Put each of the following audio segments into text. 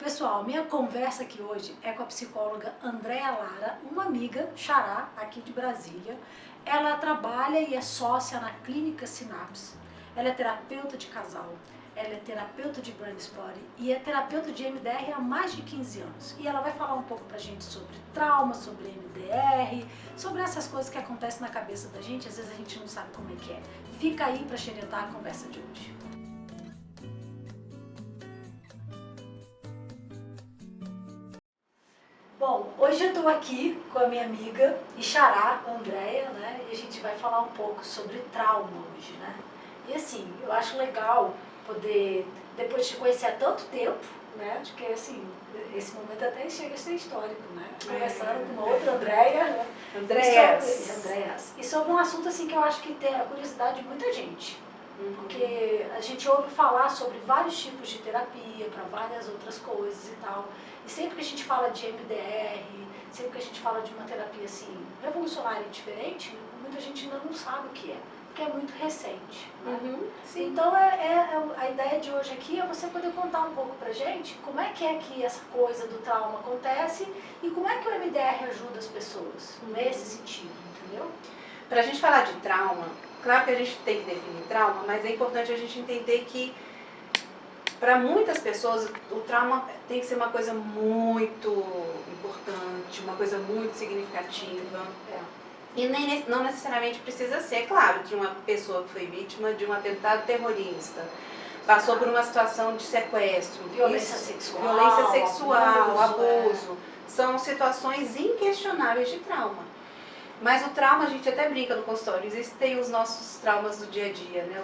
Pessoal, minha conversa aqui hoje é com a psicóloga Andréa Lara, uma amiga, xará, aqui de Brasília. Ela trabalha e é sócia na Clínica Sinapse. Ela é terapeuta de casal, ela é terapeuta de brain spotting e é terapeuta de MDR há mais de 15 anos. E ela vai falar um pouco pra gente sobre trauma, sobre MDR, sobre essas coisas que acontecem na cabeça da gente, às vezes a gente não sabe como é que é. Fica aí pra xeretar a conversa de hoje. Bom, hoje eu estou aqui com a minha amiga e xará, Andréa, né? E a gente vai falar um pouco sobre trauma hoje, né? E assim, eu acho legal poder, depois de te conhecer há tanto tempo, né? Acho que assim, esse momento até chega a ser histórico, né? Conversando com uma outra Andréa, né? Andréas. E sobre um assunto assim que eu acho que tem a curiosidade de muita gente. Porque a gente ouve falar sobre vários tipos de terapia, para várias outras coisas e tal. E sempre que a gente fala de MDR, sempre que a gente fala de uma terapia assim, revolucionária e diferente, muita gente ainda não sabe o que é, porque é muito recente. Né? Então a ideia de hoje aqui é você poder contar um pouco pra gente como é que essa coisa do trauma acontece e como é que o MDR ajuda as pessoas nesse sentido, entendeu? Para a gente falar de trauma, claro que a gente tem que definir trauma, mas é importante a gente entender que para muitas pessoas o trauma tem que ser uma coisa muito importante, uma coisa muito significativa. E não necessariamente precisa ser, claro, que uma pessoa que foi vítima de um atentado terrorista, passou por uma situação de sequestro, violência sexual, abuso, são situações inquestionáveis de trauma. Mas o trauma, a gente até brinca no consultório, existem os nossos traumas do dia a dia, né?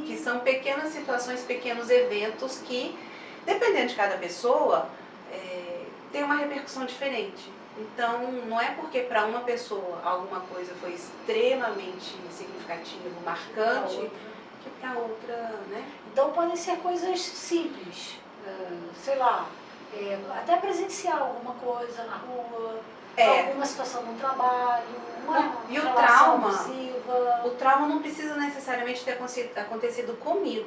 Que são pequenas situações, pequenos eventos que, dependendo de cada pessoa, tem uma repercussão diferente. Então, não é porque para uma pessoa alguma coisa foi extremamente significativa, marcante, que para outra, né? Então, podem ser coisas simples, sei lá, até presenciar alguma coisa na rua, alguma situação no trabalho, uma e o relação trauma, abusiva. O trauma não precisa necessariamente ter acontecido comigo.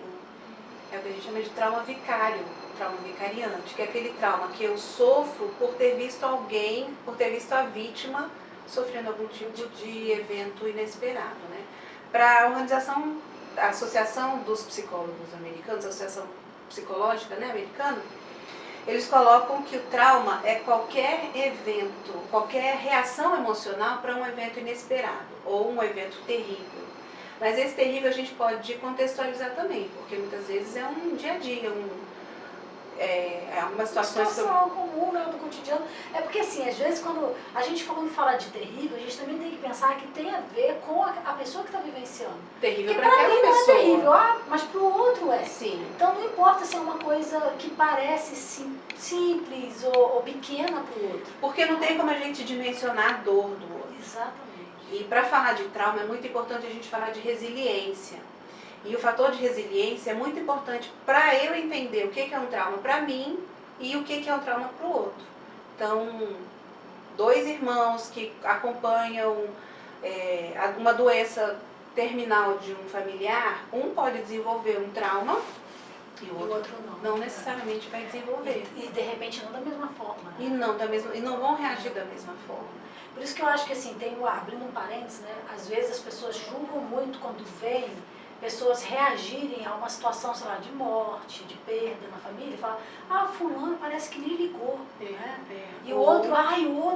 É o que a gente chama de trauma vicário, trauma vicariante, que é aquele trauma que eu sofro por ter visto alguém, por ter visto a vítima sofrendo algum tipo de evento inesperado, né? Para a organização, a Associação dos Psicólogos Americanos, a Associação Psicológica, né, americana, eles colocam que o trauma é qualquer evento, qualquer reação emocional para um evento inesperado ou um evento terrível. Mas esse terrível a gente pode contextualizar também, porque muitas vezes é um dia a dia, algumas situações... Uma situação comum, né, do cotidiano. É porque assim, às vezes quando a gente fala de terrível, a gente também tem que pensar que tem a ver com a pessoa que está vivenciando. Terrível para aquela mim pessoa. Não é terrível, mas para o outro é. Sim. Então não importa se é uma coisa que parece simples ou pequena para o outro. Porque não tem como a gente dimensionar a dor do outro. Exatamente. E para falar de trauma é muito importante a gente falar de resiliência. E o fator de resiliência é muito importante para eu entender o que é um trauma para mim e o que é um trauma para o outro. Então, dois irmãos que acompanham uma doença terminal de um familiar, um pode desenvolver um trauma e o outro não necessariamente vai desenvolver. E de repente não da mesma forma. Né? E não vão reagir da mesma forma. Por isso que eu acho que assim, abrindo um parênteses, né, às vezes as pessoas julgam muito quando veem pessoas reagirem a uma situação, sei lá, de morte, de perda na família, e falam, fulano parece que nem ligou, né? E o outro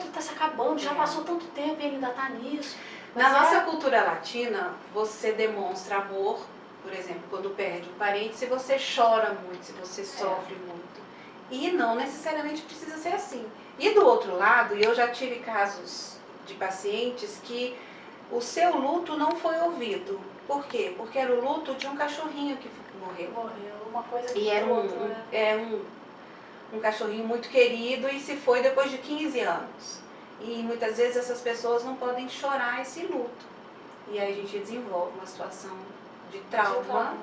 está se acabando, já passou tanto tempo e ele ainda está nisso. Na nossa cultura latina, você demonstra amor, por exemplo, quando perde um parente, se você chora muito, se você sofre muito. E não necessariamente precisa ser assim. E do outro lado, eu já tive casos de pacientes que o seu luto não foi ouvido. Por quê? Porque era o luto de um cachorrinho que morreu. Uma coisa que e era um cachorrinho muito querido e se foi depois de 15 anos. E muitas vezes essas pessoas não podem chorar esse luto. E aí a gente desenvolve uma situação de trauma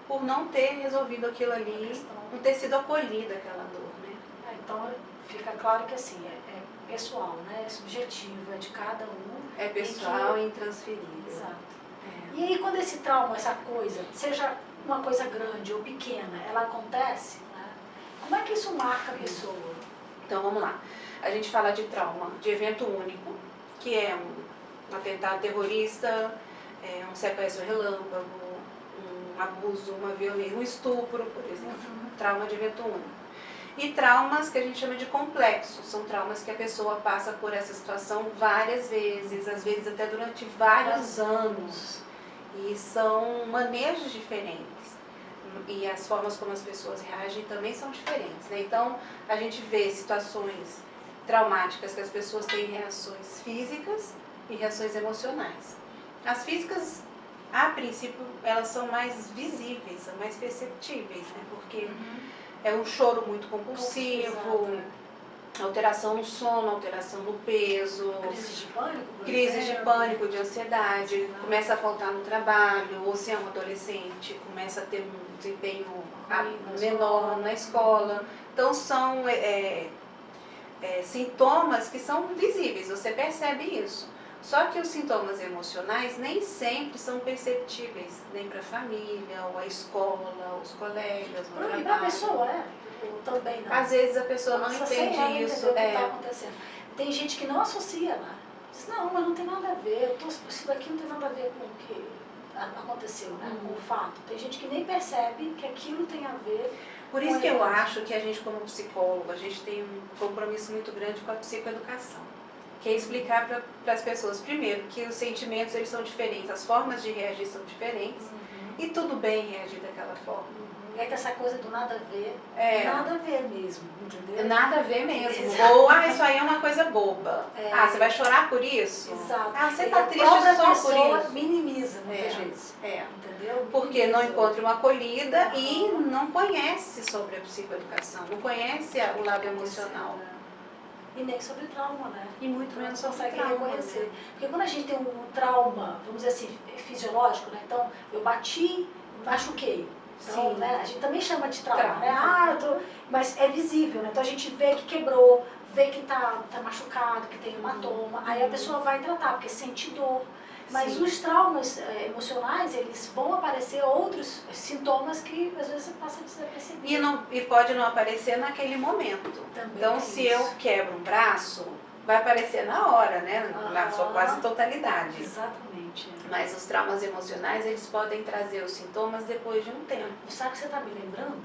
por não ter resolvido aquilo ali, não ter sido acolhida aquela dor, né? Então fica claro que assim, é pessoal, né? É subjetivo, é de cada um. É pessoal e intransferível. Exato. E aí quando esse trauma, essa coisa, seja uma coisa grande ou pequena, ela acontece, né? Como é que isso marca a pessoa? Então vamos lá. A gente fala de trauma de evento único, que é um atentado terrorista, um sequestro relâmpago, um abuso, uma violência, um estupro, por exemplo. Trauma de evento único. E traumas que a gente chama de complexos, são traumas que a pessoa passa por essa situação várias vezes, às vezes até durante vários anos. E são manejos diferentes. E as formas como as pessoas reagem também são diferentes, né? Então, a gente vê situações traumáticas que as pessoas têm reações físicas e reações emocionais. As físicas, a princípio, elas são mais visíveis, são mais perceptíveis, né? Porque é um choro muito compulsivo, alteração no sono, alteração no peso, Crises de pânico, por crises de exemplo. pânico, de ansiedade, começa a faltar no trabalho, ou se é um adolescente, começa a ter um desempenho menor na escola. Então são sintomas que são visíveis, você percebe isso. Só que os sintomas emocionais nem sempre são perceptíveis, nem para a família, ou a escola, os colegas, no trabalho. E para a pessoa, também não. Às vezes a pessoa não entende isso. O que está acontecendo. Tem gente que não associa, né? Diz, não, mas não tem nada a ver, isso daqui não tem nada a ver com o que aconteceu, né? Com o fato. Tem gente que nem percebe que aquilo tem a ver. Por isso que eu acho que a gente, como psicólogo, a gente tem um compromisso muito grande com a psicoeducação. Que é explicar para as pessoas, primeiro, que os sentimentos eles são diferentes, as formas de reagir são diferentes, e tudo bem reagir daquela forma. É que essa coisa do nada a ver, nada a ver mesmo, entendeu? Nada a ver mesmo. Exato. Ou, isso aí é uma coisa boba. Você vai chorar por isso? Exato. Você tá triste só por isso? Minimiza muitas vezes. Entendeu? Porque não encontra uma acolhida e não conhece sobre a psicoeducação, não conhece o lado emocional. E nem sobre trauma, né? E muito menos não sobre consegue trauma. reconhecer. Porque quando a gente tem um trauma, vamos dizer assim, fisiológico, né? Então, eu bati, machuquei. Então, né, a gente também chama de trauma, né? Mas é visível, né? Então a gente vê que quebrou, vê que tá machucado, que tem hematoma, aí a pessoa vai tratar, porque sente dor. Mas os traumas emocionais, eles vão aparecer outros sintomas que às vezes você passa despercebido. E pode não aparecer naquele momento. Também então, se eu quebro um braço, vai aparecer na hora, né? Na sua quase totalidade. Exatamente. Mas os traumas emocionais, eles podem trazer os sintomas depois de um tempo. Sabe o que você está me lembrando?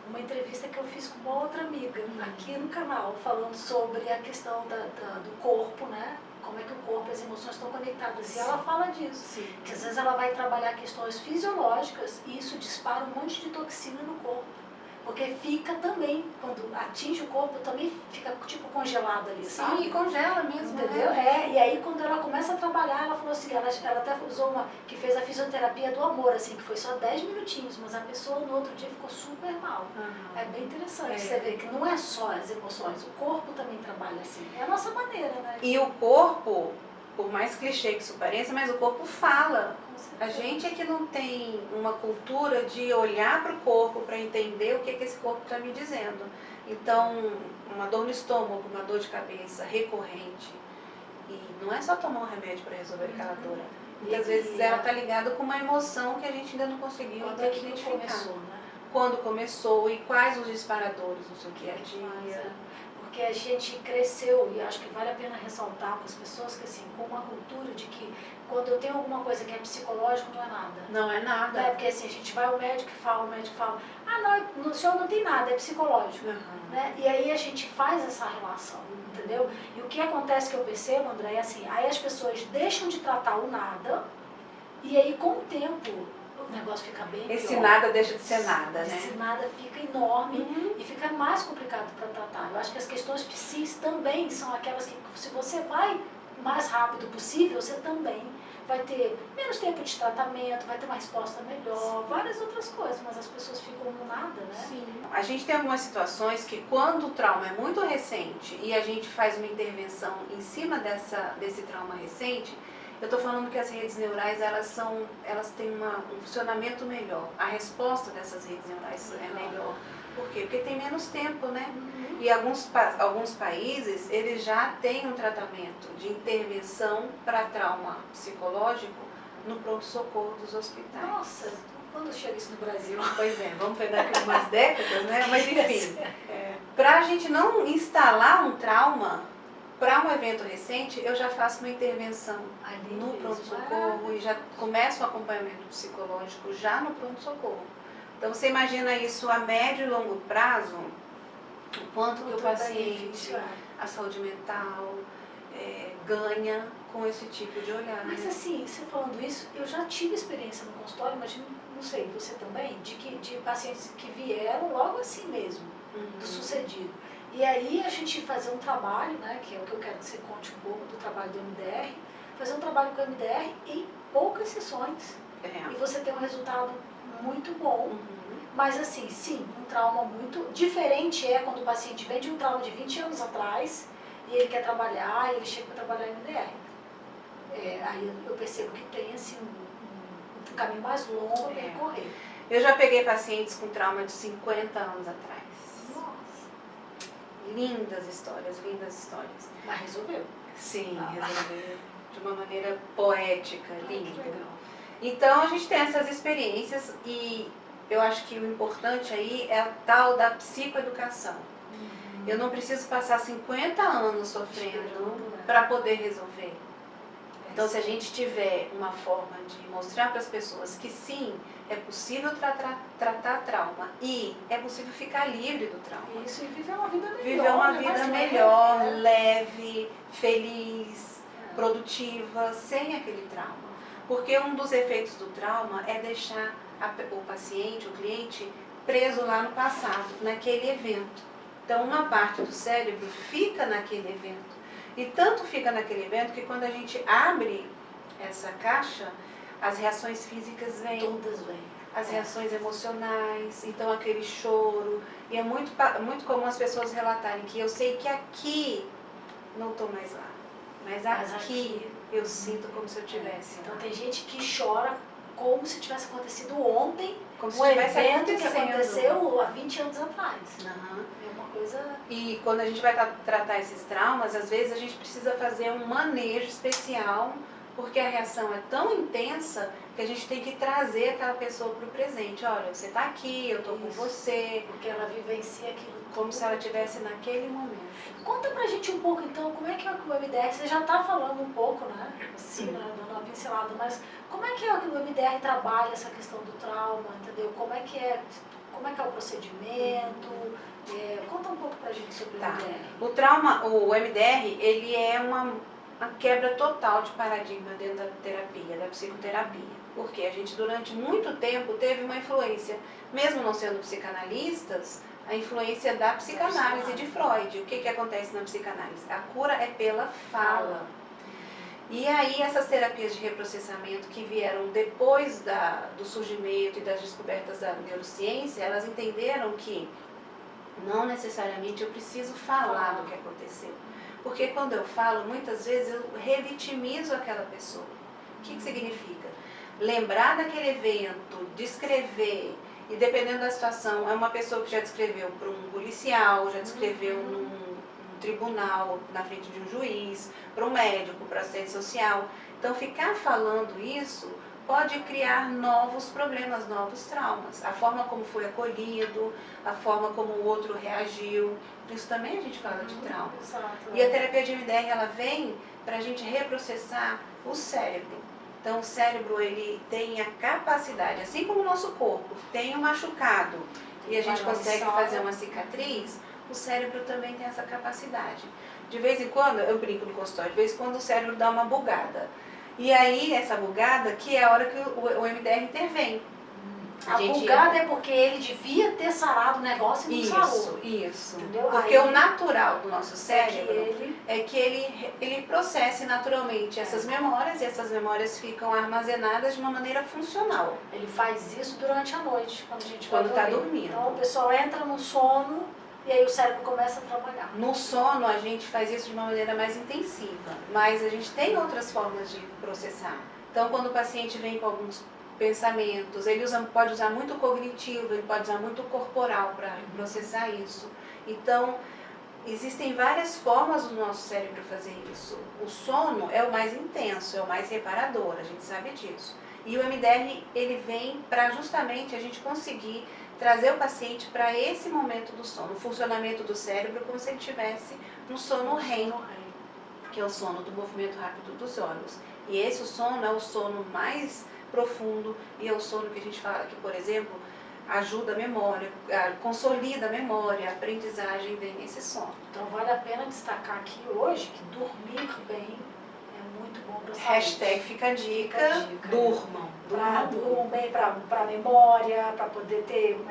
Uma entrevista que eu fiz com uma outra amiga aqui no canal, falando sobre a questão do corpo, né? Como é que o corpo e as emoções estão conectadas. E ela fala disso. Que às vezes ela vai trabalhar questões fisiológicas e isso dispara um monte de toxina no corpo. Porque fica também, quando atinge o corpo, também fica tipo congelado ali, sabe? Sim, congela mesmo. Entendeu? Né? E aí quando ela começa a trabalhar, ela falou assim, ela até usou uma, que fez a fisioterapia do amor, assim, que foi só 10 minutinhos, mas a pessoa no outro dia ficou super mal. É bem interessante você ver que não é só as emoções, o corpo também trabalha assim. É a nossa maneira, né? E o corpo, por mais clichê que isso pareça, mas o corpo fala. A gente é que não tem uma cultura de olhar para o corpo para entender o que esse corpo está me dizendo. Então, uma dor no estômago, uma dor de cabeça recorrente, e não é só tomar um remédio para resolver aquela dor. Muitas vezes ela está ligada com uma emoção que a gente ainda não conseguiu identificar. Começou, né? Quando começou e quais os disparadores no seu dia a dia. Porque a gente cresceu, e acho que vale a pena ressaltar para as pessoas que assim, com uma cultura de que quando eu tenho alguma coisa que é psicológico, não é nada. Não é nada. Né? Porque assim, a gente vai ao médico e fala, o médico fala, não, o senhor não tem nada, é psicológico. Né? E aí a gente faz essa relação, entendeu? E o que acontece que eu percebo, André, é assim, aí as pessoas deixam de tratar o nada, e aí com o tempo o negócio fica bem Esse pior. nada deixa de ser nada, né? Esse nada fica enorme e fica mais complicado para tratar. Eu acho que as questões psíquicas também são aquelas que, se você vai o mais rápido possível, você também vai ter menos tempo de tratamento, vai ter uma resposta melhor, várias outras coisas, mas as pessoas ficam no nada, né? Sim. A gente tem algumas situações que quando o trauma é muito recente e a gente faz uma intervenção em cima desse trauma recente, eu estou falando que as redes neurais, elas têm um funcionamento melhor. A resposta dessas redes neurais é melhor. Por quê? Porque tem menos tempo, né? E alguns países, eles já têm um tratamento de intervenção para trauma psicológico no pronto-socorro dos hospitais. Nossa, quando chega isso no Brasil? Pois é, vamos pegar aqui umas décadas, né? Mas enfim, para a gente não instalar um trauma, para um evento recente, eu já faço uma intervenção Ali no mesmo. pronto-socorro e já começo o acompanhamento psicológico já no pronto-socorro. Então você imagina isso a médio e longo prazo, o quanto que o paciente, a saúde mental, ganha com esse tipo de olhar. Mas assim, você falando isso, eu já tive experiência no consultório, mas não sei, você também, de pacientes que vieram logo assim mesmo, do sucedido. E aí a gente fazer um trabalho, né, que é o que eu quero que você conte um pouco do trabalho do MDR, fazer um trabalho com o MDR em poucas sessões. E você ter um resultado muito bom. Mas assim, sim, um trauma muito diferente é quando o paciente vem de um trauma de 20 anos atrás e ele quer trabalhar, e ele chega para trabalhar em MDR. Aí eu percebo que tem assim, um caminho mais longo a percorrer. Eu já peguei pacientes com trauma de 50 anos atrás. Nossa. Lindas histórias. Mas resolveu. Sim, resolveu de uma maneira poética, linda. Que legal. Então a gente tem essas experiências e eu acho que o importante aí é a tal da psicoeducação. Eu não preciso passar 50 anos sofrendo para poder resolver. Então, se a gente tiver uma forma de mostrar para as pessoas que sim, é possível tratar trauma e é possível ficar livre do trauma. Isso, e viver uma vida melhor. Viver uma vida mais melhor, leve, leve, feliz, produtiva, sem aquele trauma. Porque um dos efeitos do trauma é deixar o paciente, o cliente, preso lá no passado, naquele evento. Então, uma parte do cérebro fica naquele evento. E tanto fica naquele evento que quando a gente abre essa caixa, as reações físicas vêm. Todas vêm. As reações emocionais, então aquele choro. E é muito comum as pessoas relatarem que eu sei que aqui não estou mais lá. Mas aqui eu sinto como se eu tivesse. Então tem gente que chora como se tivesse acontecido ontem, como se um tivesse evento que acontecendo. aconteceu há 20 anos atrás. Uhum. É uma coisa... E quando a gente vai tratar esses traumas, às vezes a gente precisa fazer um manejo especial, porque a reação é tão intensa que a gente tem que trazer aquela pessoa para o presente. Olha, você está aqui, eu estou com você. Porque ela vivencia aquilo. Como se ela estivesse naquele momento. Conta pra gente um pouco então, como é que é o MDR? Você já está falando um pouco, né? Assim, dando uma pincelada, mas como é que o MDR trabalha essa questão do trauma, entendeu? Como é que é o procedimento? Conta um pouco pra gente sobre o MDR. O trauma, o MDR, ele é uma quebra total de paradigma dentro da terapia, da psicoterapia. Porque a gente durante muito tempo teve uma influência, mesmo não sendo psicanalistas, a influência da psicanálise de Freud. O que acontece na psicanálise? A cura é pela fala. E aí essas terapias de reprocessamento que vieram depois do surgimento e das descobertas da neurociência, elas entenderam que não necessariamente eu preciso falar do que aconteceu. Porque quando eu falo, muitas vezes eu revitimizo aquela pessoa. O que significa? Lembrar daquele evento, descrever, e dependendo da situação, é uma pessoa que já descreveu para um policial, já descreveu num tribunal, na frente de um juiz, para um médico, para assistente social. Então, ficar falando isso pode criar novos problemas, novos traumas. A forma como foi acolhido, a forma como o outro reagiu, isso também a gente fala de trauma. E a terapia de MDR, ela vem para a gente reprocessar o cérebro. Então, o cérebro, ele tem a capacidade, assim como o nosso corpo tem um machucado e a gente consegue fazer uma cicatriz, o cérebro também tem essa capacidade. De vez em quando, eu brinco no consultório, de vez em quando o cérebro dá uma bugada. E aí, essa bugada, que é a hora que o MDR intervém. A bugada é porque ele devia ter sarado o negócio e não sarou. Isso. Entendeu? Porque aí, o natural do nosso cérebro é que ele processe naturalmente essas memórias, e essas memórias ficam armazenadas de uma maneira funcional. Ele faz isso durante a noite, quando a gente está dormindo. Então, o pessoal entra no sono e aí o cérebro começa a trabalhar. No sono, a gente faz isso de uma maneira mais intensiva, mas a gente tem outras formas de processar. Então, quando o paciente vem com alguns pensamentos, ele pode usar muito o cognitivo, ele pode usar muito o corporal para processar isso. Então, existem várias formas do nosso cérebro fazer isso. O sono é o mais intenso, é o mais reparador, a gente sabe disso. E o MDR, ele vem para justamente a gente conseguir trazer o paciente para esse momento do sono, o funcionamento do cérebro como se ele estivesse no sono REM, que é o sono do movimento rápido dos olhos. E esse sono é o sono mais profundo e é o sono que a gente fala que, por exemplo, ajuda a memória, consolida a memória, a aprendizagem vem nesse sono. Então vale a pena destacar aqui hoje que dormir bem é muito bom para a saúde. Hashtag fica a dica, durmam. Durmam bem para a memória, para poder ter,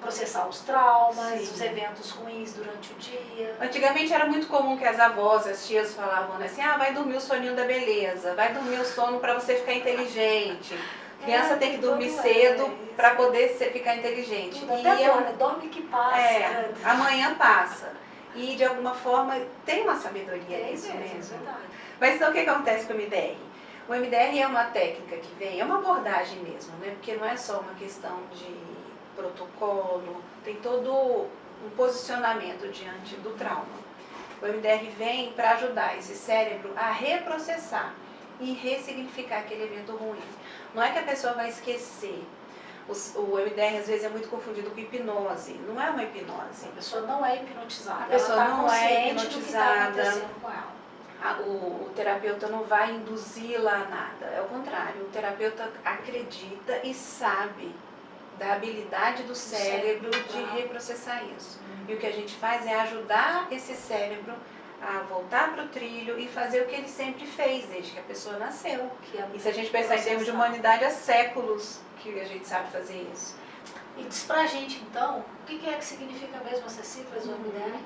processar os traumas, Sim. os eventos ruins durante o dia. Antigamente era muito comum que as avós, as tias falavam assim, vai dormir o soninho da beleza, vai dormir o sono para você ficar inteligente. Criança tem que dormir cedo para poder ficar inteligente. Tudo, até dorme que passa. Amanhã passa. E de alguma forma tem uma sabedoria nisso mesmo. Mas então o que acontece com o MDR? O MDR é uma técnica que vem, é uma abordagem mesmo, né? Porque não é só uma questão de protocolo, tem todo um posicionamento diante do trauma. O MDR vem para ajudar esse cérebro a reprocessar e ressignificar aquele evento ruim. Não é que a pessoa vai esquecer. O MDR às vezes é muito confundido com hipnose. Não é uma hipnose. A pessoa não é hipnotizada. A pessoa ela tá não é hipnotizada. Do que tá acontecendo com ela. O terapeuta não vai induzi-la a nada. É o contrário. O terapeuta acredita e sabe da habilidade do cérebro de reprocessar isso. E o que a gente faz é ajudar esse cérebro a voltar para o trilho e fazer o que ele sempre fez, desde que a pessoa nasceu. E se a gente pensar em termos de humanidade, há séculos que a gente sabe fazer isso. E diz pra gente, então, o que é que significa mesmo essas siglas do MDR?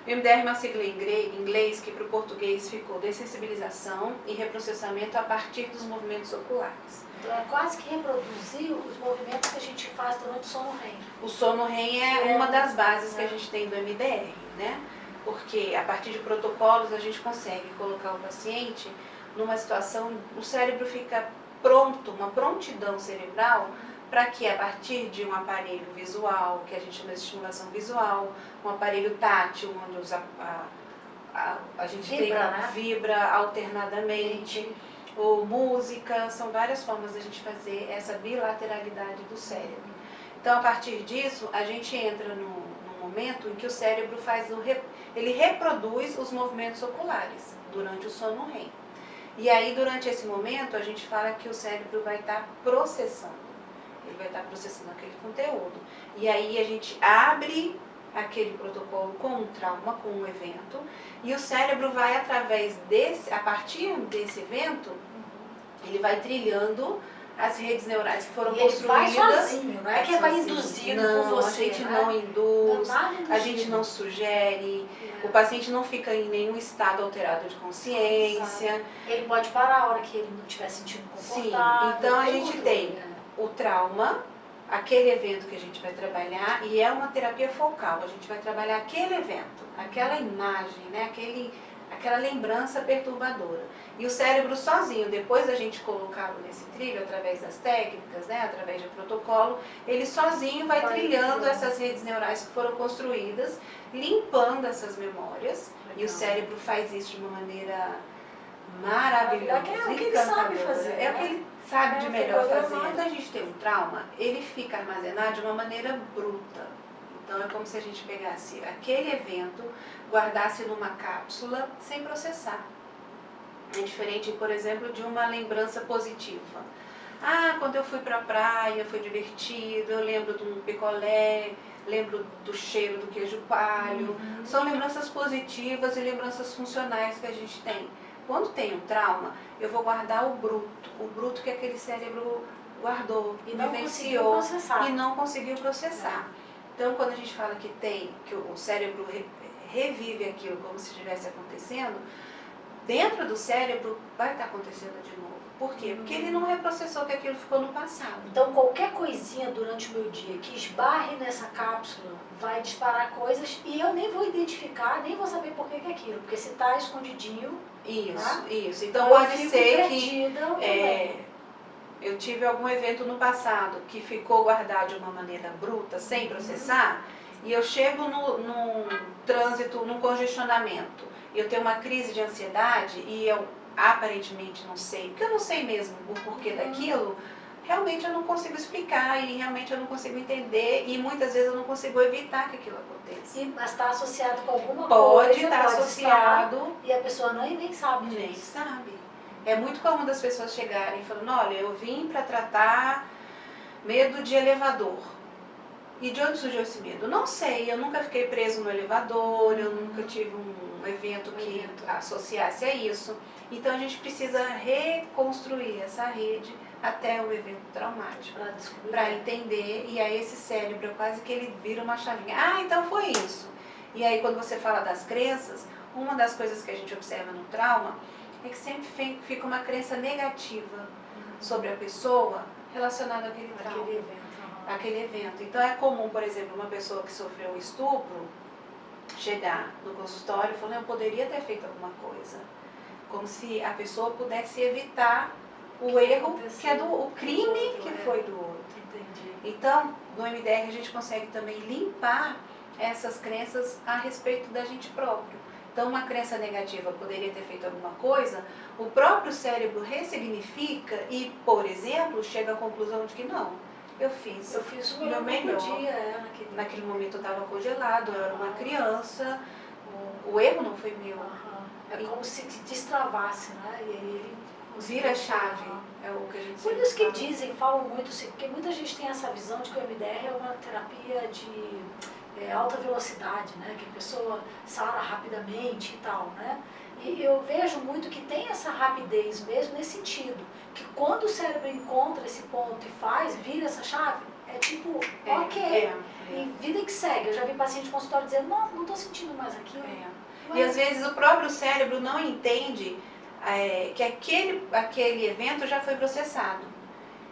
O MDR é uma sigla em inglês que para o português ficou dessensibilização e reprocessamento a partir dos movimentos oculares. Então é quase que reproduzir os movimentos que a gente faz durante o sono REM. O sono REM é uma das bases que a gente tem do MDR, né? Porque a partir de protocolos a gente consegue colocar o paciente numa situação, o cérebro fica pronto, uma prontidão cerebral, para que a partir de um aparelho visual, que a gente chama de estimulação visual, um aparelho tátil, onde a gente vibra alternadamente, ou música, são várias formas de a gente fazer essa bilateralidade do cérebro. Então, a partir disso, a gente entra num momento em que o cérebro ele reproduz os movimentos oculares durante o sono REM. E aí, durante esse momento, a gente fala que o cérebro vai estar processando. Ele vai estar processando aquele conteúdo. E aí, a gente abre aquele protocolo com um trauma, com um evento, e o cérebro vai, a partir desse evento, ele vai trilhando as redes neurais que foram construídas. Ele vai sozinho, não é que ele vai induzido por você. A gente não induz, a gente não sugere, o paciente não fica em nenhum estado alterado de consciência. Ele pode parar a hora que ele não estiver sentindo confortável. Sim, então a gente tem o trauma, aquele evento que a gente vai trabalhar, e é uma terapia focal, a gente vai trabalhar aquele evento, aquela imagem, né, aquela lembrança perturbadora. E o cérebro sozinho, depois da gente colocá-lo nesse trilho, através das técnicas, né, através de protocolo, ele sozinho vai trilhando essas redes neurais que foram construídas, limpando essas memórias. Legal. E o cérebro faz isso de uma maneira maravilhosa. É o que ele sabe fazer. É o que ele sabe de melhor fazer. Quando a gente tem um trauma, ele fica armazenado de uma maneira bruta. Então é como se a gente pegasse aquele evento, guardasse numa cápsula sem processar. É diferente, por exemplo, de uma lembrança positiva. Quando eu fui pra praia, foi divertido, eu lembro de um picolé, lembro do cheiro do queijo coalho. São lembranças positivas e lembranças funcionais que a gente tem. Quando tem um trauma, eu vou guardar o bruto que aquele cérebro guardou, vivenciou e não conseguiu processar. Então, quando a gente fala que o cérebro revive aquilo como se estivesse acontecendo, dentro do cérebro vai estar acontecendo de novo. Por quê? Porque ele não reprocessou que aquilo ficou no passado. Então, qualquer coisinha durante o meu dia que esbarre nessa cápsula vai disparar coisas e eu nem vou identificar, nem vou saber por que é aquilo, porque se está escondidinho... Isso. Então, pode ser que eu tive algum evento no passado que ficou guardado de uma maneira bruta, sem processar, e eu chego num trânsito, num congestionamento, e eu tenho uma crise de ansiedade e eu aparentemente não sei, porque eu não sei mesmo o porquê daquilo, realmente eu não consigo explicar e realmente eu não consigo entender e muitas vezes eu não consigo evitar que aquilo aconteça. Mas está associado com alguma Pode coisa, estar associado e a pessoa nem sabe nem disso. sabe. É muito comum das pessoas chegarem falando, olha, eu vim para tratar medo de elevador. E de onde surgiu esse medo? Não sei, eu nunca fiquei preso no elevador, eu nunca tive um evento que associasse a isso. Então a gente precisa reconstruir essa rede até o evento traumático, para entender, e aí esse cérebro quase que ele vira uma chavinha. Ah, então foi isso. E aí quando você fala das crenças, uma das coisas que a gente observa no trauma é que sempre fica uma crença negativa sobre a pessoa relacionada àquele trauma. Aquele evento. Então é comum, por exemplo, uma pessoa que sofreu um estupro chegar no consultório e falar, eu poderia ter feito alguma coisa. Como se a pessoa pudesse evitar o erro, que é o crime que foi do outro. Entendi. Então, no MDR a gente consegue também limpar essas crenças a respeito da gente próprio. Então, uma crença negativa, poderia ter feito alguma coisa, o próprio cérebro ressignifica e, por exemplo, chega à conclusão de que não, eu fiz o meu melhor. Naquele momento eu estava congelado, eu era uma criança, o erro não foi meu. É como se destravasse, né? E aí ele vira a chave, é o que a gente Por isso que falam muito, porque muita gente tem essa visão de que o MDR é uma terapia de alta velocidade, né? Que a pessoa sara rapidamente e tal, né? E eu vejo muito que tem essa rapidez mesmo nesse sentido, que quando o cérebro encontra esse ponto e vira essa chave, é tipo, ok, e vida que segue. Eu já vi paciente de consultório dizendo, não estou sentindo mais aquilo. E às vezes o próprio cérebro não entende que aquele evento já foi processado.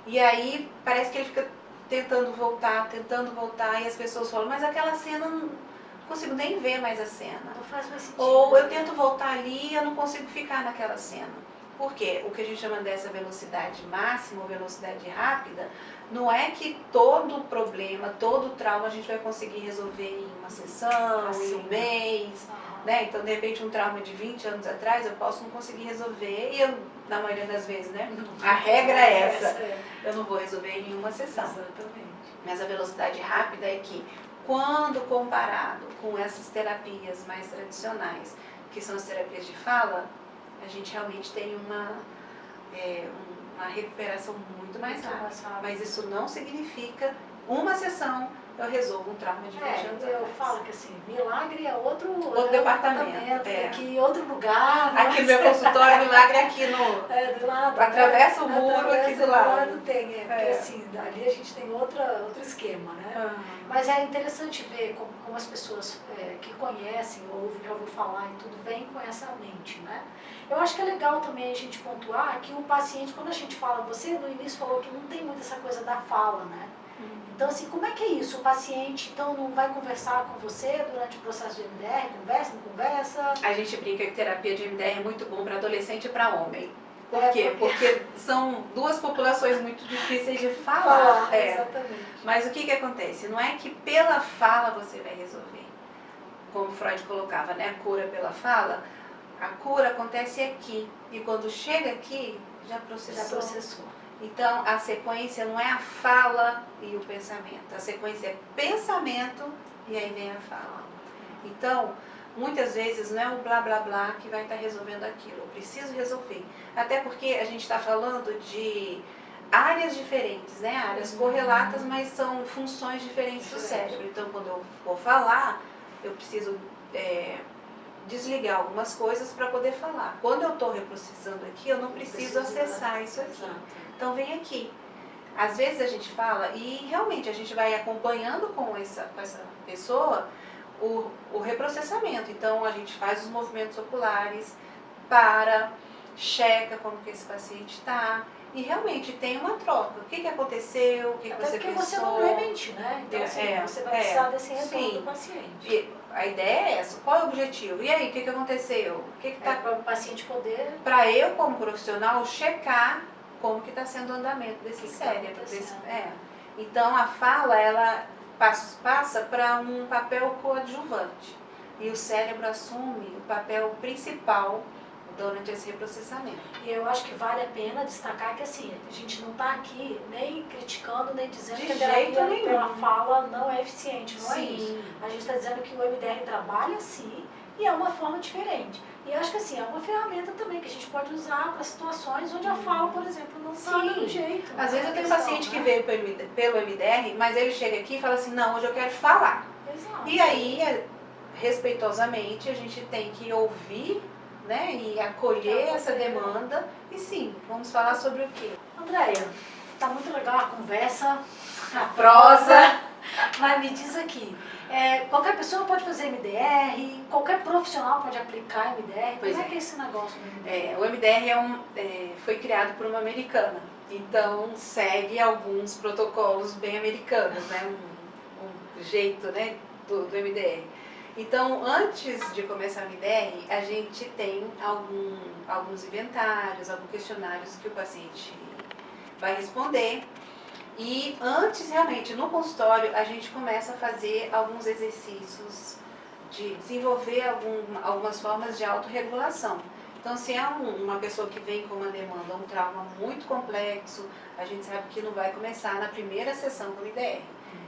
E aí parece que ele fica tentando voltar, e as pessoas falam, mas aquela cena, não consigo nem ver mais a cena. Não faz mais sentido. Ou eu tento voltar ali e eu não consigo ficar naquela cena. Por quê? O que a gente chama dessa velocidade máxima ou velocidade rápida, não é que todo problema, todo trauma a gente vai conseguir resolver em uma sessão, em um mês. Né? Então, de repente, um trauma de 20 anos atrás, eu posso não conseguir resolver, e eu, na maioria das vezes, né? A regra é essa, eu não vou resolver em uma sessão. Exatamente. Mas a velocidade rápida é que, quando comparado com essas terapias mais tradicionais, que são as terapias de fala, a gente realmente tem uma recuperação muito mais rápida. Mas isso não significa uma sessão eu resolvo um trauma de 20 anos eu falo que assim, milagre é outro departamento, aqui em outro lugar. Aqui no meu consultório, milagre é aqui do lado. Atravessa o muro aqui do lado. Tem, porque assim, ali a gente tem outro esquema, né? Mas é interessante ver como as pessoas que conhecem ou já ouviu falar e tudo, vêm com essa mente, né? Eu acho que é legal também a gente pontuar que o paciente, quando a gente fala, você no início falou que não tem muito essa coisa da fala, né? Então, assim, como é que é isso? O paciente, então, não vai conversar com você durante o processo de MDR? Conversa, não conversa? A gente brinca que terapia de MDR é muito bom para adolescente e para homem. Por quê? Porque são duas populações muito difíceis de falar. Exatamente. Mas o que acontece? Não é que pela fala você vai resolver. Como Freud colocava, né? A cura pela fala. A cura acontece aqui. E quando chega aqui, já processou. Então, a sequência não é a fala e o pensamento. A sequência é pensamento e aí vem a fala. Então, muitas vezes não é o blá blá blá que vai estar resolvendo aquilo. Eu preciso resolver. Até porque a gente está falando de áreas diferentes, né? Áreas correlatas, mas são funções diferentes do cérebro. Então, quando eu vou falar, eu preciso desligar algumas coisas para poder falar. Quando eu estou reprocessando aqui, eu não preciso acessar isso aqui. Então vem aqui. Às vezes a gente fala e realmente a gente vai acompanhando com essa pessoa o reprocessamento. Então a gente faz os movimentos oculares, checa como que esse paciente está e realmente tem uma troca. O que aconteceu, o que você pensou. Porque você não lê mente, né? Então assim, você vai precisar desse retorno do paciente. E a ideia é essa. Qual é o objetivo? E aí, o que aconteceu? O que está... para o paciente poder... Para eu, como profissional, checar como que está sendo o andamento desse cérebro. Então, a fala, ela passa para um papel coadjuvante. E o cérebro assume o papel principal durante esse reprocessamento. E eu acho que vale a pena destacar que assim, a gente não está aqui nem criticando, nem dizendo De que a terapia jeito nenhum. pela fala não é eficiente, não é Sim. isso. A gente está dizendo que o MDR trabalha sim e é uma forma diferente. E eu acho que assim, é uma ferramenta também que a gente pode usar para situações onde a fala, por exemplo, não está dando jeito. Às vezes eu tenho questão, paciente que né? veio pelo MDR, mas ele chega aqui e fala assim, não, hoje eu quero falar. Exato. E aí, respeitosamente, a gente tem que ouvir, né, e acolher essa demanda. E sim, vamos falar sobre o quê? Andréia, tá muito legal a conversa, A prosa. mas me diz aqui, qualquer pessoa pode fazer MDR, qualquer profissional pode aplicar MDR, Pois como é. que é esse negócio do MDR? O MDR foi criado por uma americana, então segue alguns protocolos bem americanos, né, um jeito, né, do MDR. Então, antes de começar o MDR, a gente tem alguns inventários, alguns questionários que o paciente vai responder. E antes, realmente, no consultório, a gente começa a fazer alguns exercícios de desenvolver algumas formas de autorregulação. Então, se é uma pessoa que vem com uma demanda, um trauma muito complexo, a gente sabe que não vai começar na primeira sessão do MDR.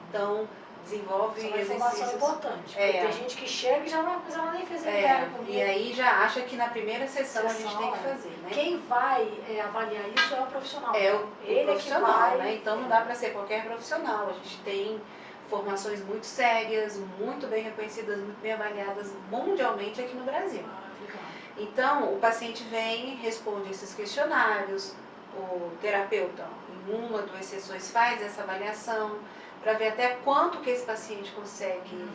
Então, desenvolve Essa é uma exercícios. informação importante, porque tem gente que chega e já não, mas ela nem fez MDR comigo. E aí já acha que na primeira sessão a gente tem que fazer, né? Quem vai avaliar isso é o profissional. É o profissional, que vai, né? Então não dá para ser qualquer profissional. A gente tem formações muito sérias, muito bem reconhecidas, muito bem avaliadas mundialmente aqui no Brasil. Legal. Então o paciente vem, responde esses questionários, o terapeuta em uma, 2 sessões faz essa avaliação para ver até quanto que esse paciente consegue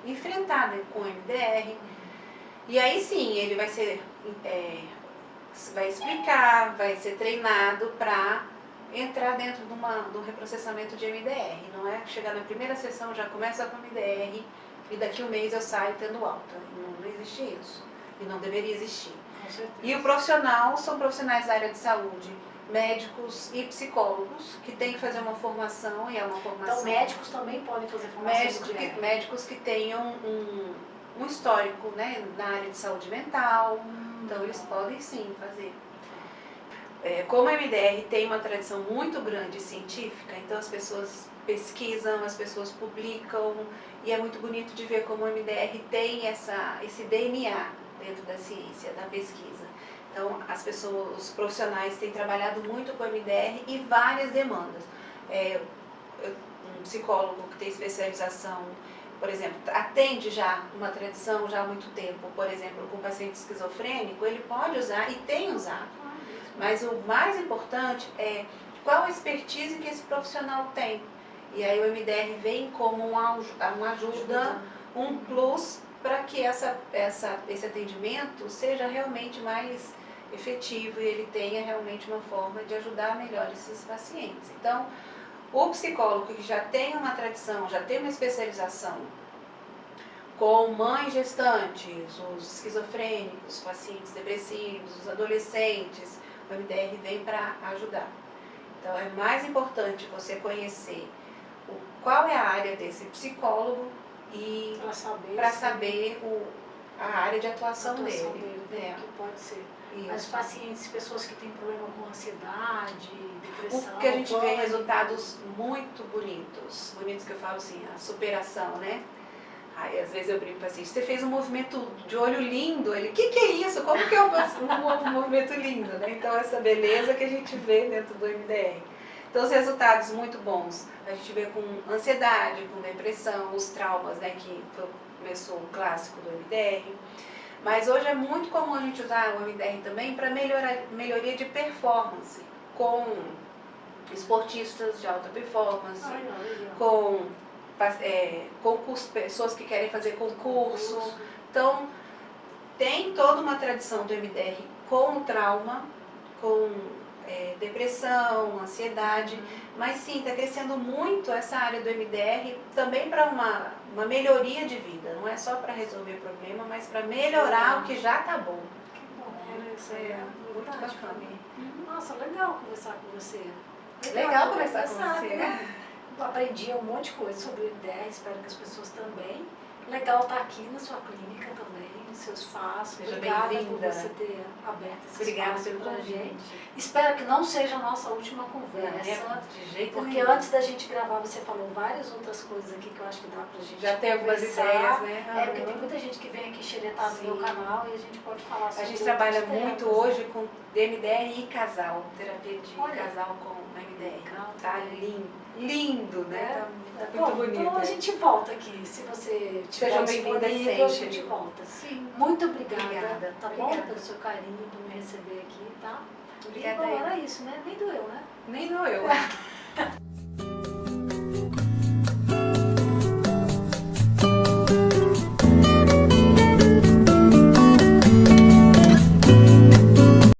enfrentar, né, com o MDR. E aí sim, ele vai explicar, vai ser treinado para entrar dentro de um reprocessamento de MDR. Não é chegar na primeira sessão, já começa com MDR e daqui um mês eu saio tendo alta. Não existe isso. E não deveria existir. Com certeza. E o profissional são profissionais da área de saúde, médicos e psicólogos, que têm que fazer uma formação, e é uma formação... Então médicos também podem fazer formação Médicos que tenham um histórico, né, na área de saúde mental, então eles podem sim fazer. Como a MDR tem uma tradição muito grande científica, então as pessoas pesquisam, as pessoas publicam, e é muito bonito de ver como o MDR tem esse DNA dentro da ciência, da pesquisa. Então os profissionais têm trabalhado muito com o MDR e várias demandas. Um psicólogo que tem especialização, por exemplo, atende já uma tradição já há muito tempo, por exemplo, com paciente esquizofrênico, ele pode usar e tem usado. Mas o mais importante é qual a expertise que esse profissional tem. E aí o MDR vem como uma ajuda, um plus para que esse atendimento seja realmente mais efetivo e ele tenha realmente uma forma de ajudar melhor esses pacientes. Então, o psicólogo que já tem uma tradição, já tem uma especialização com mães gestantes, os esquizofrênicos, pacientes depressivos, os adolescentes, o MDR vem para ajudar. Então é mais importante você conhecer qual é a área desse psicólogo e para saber a área de atuação dele. Que pode ser. As pacientes, pessoas que têm problema com ansiedade, depressão. O que a gente vê resultados muito bonitos que eu falo assim, a superação, né? Aí às vezes eu brinco para assim, você fez um movimento de olho lindo, ele, o que é isso? Como que é um movimento lindo, né? Então essa beleza que a gente vê dentro do MDR. Então os resultados muito bons, a gente vê com ansiedade, com depressão, os traumas, né, que começou o clássico do MDR. Mas hoje é muito comum a gente usar o MDR também para melhoria de performance, com esportistas de alta performance, com pessoas que querem fazer concurso. Então, tem toda uma tradição do MDR com trauma, com depressão, ansiedade, mas sim, está crescendo muito essa área do MDR também para uma melhoria de vida, não é só para resolver problema, mas para melhorar o que já está bom. Que bom, isso é muito bacana para mim. Nossa, legal conversar com você. Legal conversar com você. Né? Aprendi um monte de coisa sobre o MDR, espero que as pessoas também. Legal estar aqui na sua clínica também, no seu espaço. Seja Obrigada por bem-vinda. você ter aberto esse Obrigada espaço pelo pra convite. gente. Espero que não seja a nossa última conversa. De jeito Porque nenhum. antes da gente gravar, você falou várias outras coisas aqui que eu acho que dá pra gente Já tem algumas conversar. ideias, né? É, porque tem muita gente que vem aqui xeretar no meu Sim. canal e a gente pode falar sobre A gente outros trabalha temas, muito né? hoje com DMDR e casal, terapia de Olha. casal com MDR. Legal Tá também. lindo, lindo, né? Tá Bom, muito bonito. então a gente volta aqui, se você tiver Sejam bem-vindas disponível, a sempre. gente volta. Sim. Muito obrigada, Obrigada, tá bom? obrigada. Pelo seu carinho, por me receber aqui, tá? Obrigada E bom, eu. era isso, né? Nem doeu, né? Nem não eu.